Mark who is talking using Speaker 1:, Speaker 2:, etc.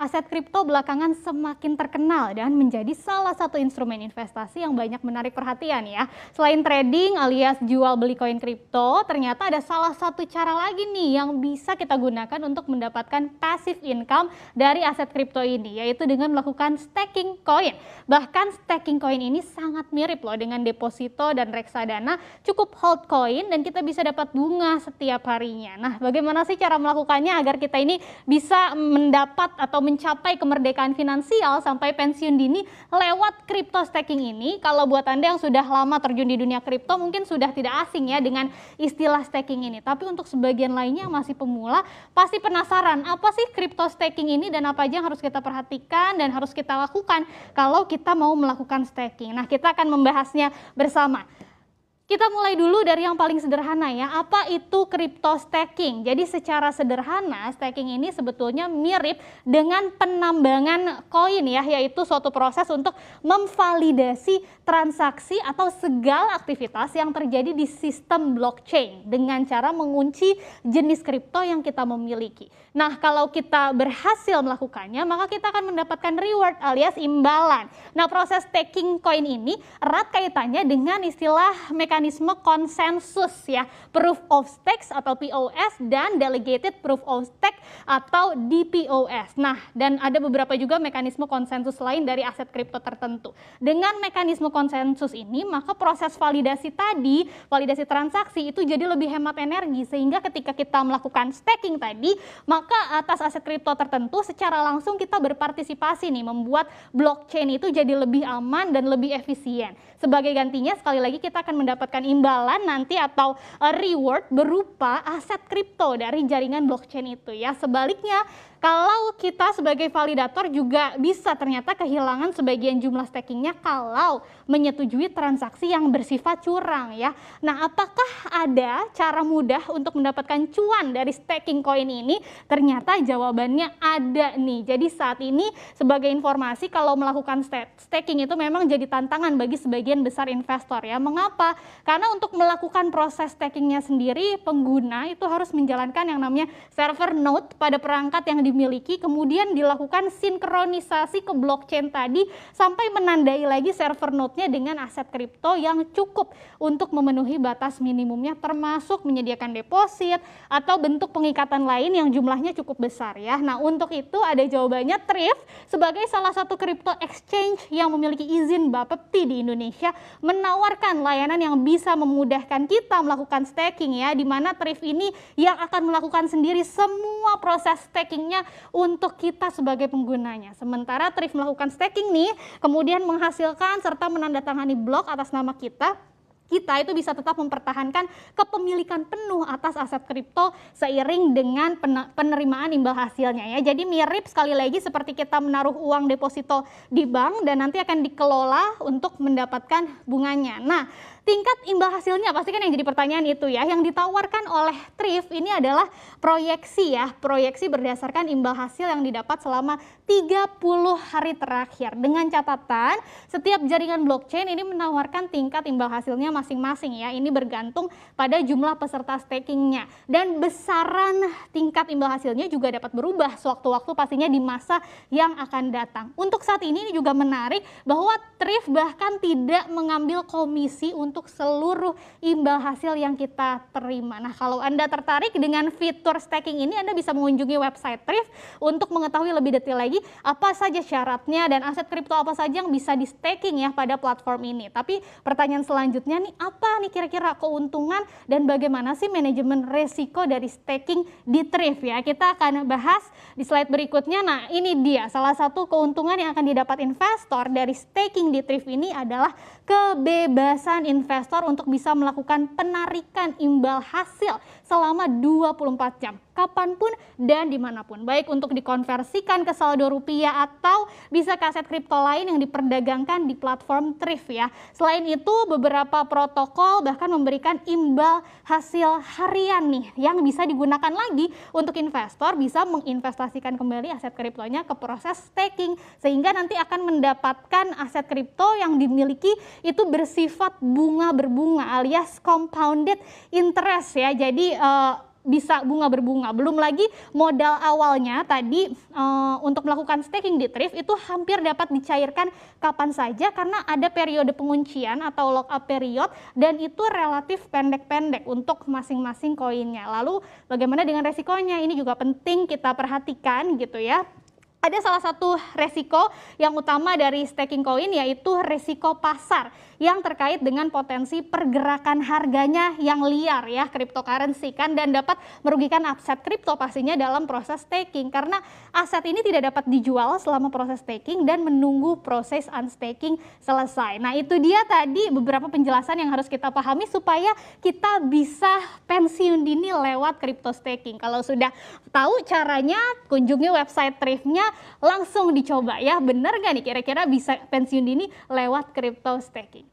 Speaker 1: Aset kripto belakangan semakin terkenal dan menjadi salah satu instrumen investasi yang banyak menarik perhatian ya. Selain trading alias jual beli koin kripto, ternyata ada salah satu cara lagi nih yang bisa kita gunakan untuk mendapatkan passive income dari aset kripto ini, yaitu dengan melakukan staking koin. Bahkan staking koin ini sangat mirip loh dengan deposito dan reksadana, cukup hold koin dan kita bisa dapat bunga setiap harinya. Nah, bagaimana sih cara melakukannya agar kita ini bisa mendapat atau mencapai kemerdekaan finansial sampai pensiun dini lewat crypto staking ini? Kalau buat Anda yang sudah lama terjun di dunia kripto mungkin sudah tidak asing ya dengan istilah staking ini. Tapi untuk sebagian lainnya yang masih pemula pasti penasaran apa sih crypto staking ini dan apa aja yang harus kita perhatikan dan harus kita lakukan kalau kita mau melakukan staking. Nah, kita akan membahasnya bersama. Kita mulai dulu dari yang paling sederhana ya, apa itu crypto staking? Jadi secara sederhana staking ini sebetulnya mirip dengan penambangan koin ya, yaitu suatu proses untuk memvalidasi transaksi atau segala aktivitas yang terjadi di sistem blockchain dengan cara mengunci jenis kripto yang kita memiliki. Nah, kalau kita berhasil melakukannya, maka kita akan mendapatkan reward alias imbalan. Nah, proses staking koin ini erat kaitannya dengan istilah mekanisme konsensus ya, proof of stake atau POS dan delegated proof of stake atau DPoS. Nah, dan ada beberapa juga mekanisme konsensus lain dari aset kripto tertentu. Dengan mekanisme konsensus ini, maka proses validasi tadi, validasi transaksi itu jadi lebih hemat energi, sehingga ketika kita melakukan staking tadi, maka atas aset kripto tertentu secara langsung kita berpartisipasi nih, membuat blockchain itu jadi lebih aman dan lebih efisien. Sebagai gantinya sekali lagi kita akan mendapatkan imbalan nanti atau reward berupa aset kripto dari jaringan blockchain itu ya. Sebaliknya, kalau kita sebagai validator juga bisa ternyata kehilangan sebagian jumlah stakingnya kalau menyetujui transaksi yang bersifat curang ya. Nah, apakah ada cara mudah untuk mendapatkan cuan dari staking koin ini? Ternyata jawabannya ada nih. Jadi saat ini sebagai informasi kalau melakukan staking itu memang jadi tantangan bagi sebagian besar investor ya. Mengapa? Karena untuk melakukan proses stakingnya sendiri pengguna itu harus menjalankan yang namanya server node pada perangkat yang dimiliki, kemudian dilakukan sinkronisasi ke blockchain tadi sampai menandai lagi server node-nya dengan aset kripto yang cukup untuk memenuhi batas minimumnya, termasuk menyediakan deposit atau bentuk pengikatan lain yang jumlahnya cukup besar ya. Nah, untuk itu ada jawabannya. Thrift sebagai salah satu crypto exchange yang memiliki izin Bapepti di Indonesia menawarkan layanan yang bisa memudahkan kita melakukan staking ya, di mana Thrift ini yang akan melakukan sendiri semua proses stakingnya untuk kita sebagai penggunanya. Sementara Thrift melakukan staking nih, kemudian menghasilkan serta menandatangani blok atas nama kita itu bisa tetap mempertahankan kepemilikan penuh atas aset kripto seiring dengan penerimaan imbal hasilnya ya. Jadi mirip sekali lagi seperti kita menaruh uang deposito di bank dan nanti akan dikelola untuk mendapatkan bunganya. Nah, tingkat imbal hasilnya pasti kan yang jadi pertanyaan itu ya. Yang ditawarkan oleh Thrift ini adalah proyeksi ya. Proyeksi berdasarkan imbal hasil yang didapat selama 30 hari terakhir. Dengan catatan setiap jaringan blockchain ini menawarkan tingkat imbal hasilnya masing-masing ya. Ini bergantung pada jumlah peserta stakingnya. Dan besaran tingkat imbal hasilnya juga dapat berubah sewaktu-waktu pastinya di masa yang akan datang. Untuk saat ini juga menarik bahwa Thrift bahkan tidak mengambil komisi untuk seluruh imbal hasil yang kita terima. Nah, kalau Anda tertarik dengan fitur staking ini, Anda bisa mengunjungi website Thrift untuk mengetahui lebih detail lagi apa saja syaratnya dan aset kripto apa saja yang bisa di staking ya pada platform ini. Tapi pertanyaan selanjutnya nih, apa nih kira-kira keuntungan dan bagaimana sih manajemen resiko dari staking di Thrift ya? Kita akan bahas di slide berikutnya. Nah, ini dia salah satu keuntungan yang akan didapat investor dari staking di Thrift ini adalah kebebasan investor untuk bisa melakukan penarikan imbal hasil selama 24 jam. Kapanpun dan dimanapun, baik untuk dikonversikan ke saldo rupiah atau bisa ke aset kripto lain yang diperdagangkan di platform Thrift ya. Selain itu beberapa protokol bahkan memberikan imbal hasil harian nih yang bisa digunakan lagi untuk investor bisa menginvestasikan kembali aset kriptonya ke proses staking sehingga nanti akan mendapatkan aset kripto yang dimiliki itu bersifat bunga berbunga alias compounded interest ya. Jadi bisa bunga berbunga. Belum lagi modal awalnya tadi untuk melakukan staking di Thrift itu hampir dapat dicairkan kapan saja karena ada periode penguncian atau lockup period dan itu relatif pendek-pendek untuk masing-masing koinnya. Lalu bagaimana dengan resikonya? Ini juga penting kita perhatikan gitu ya. Ada salah satu resiko yang utama dari staking koin yaitu resiko pasar yang terkait dengan potensi pergerakan harganya yang liar ya, cryptocurrency kan, dan dapat merugikan aset kripto pastinya dalam proses staking karena aset ini tidak dapat dijual selama proses staking dan menunggu proses unstaking selesai. Nah, itu dia tadi beberapa penjelasan yang harus kita pahami supaya kita bisa pensiun dini lewat crypto staking. Kalau sudah tahu caranya, kunjungi website Thrift-nya, langsung dicoba ya, bener nggak nih kira-kira bisa pensiun dini lewat crypto staking.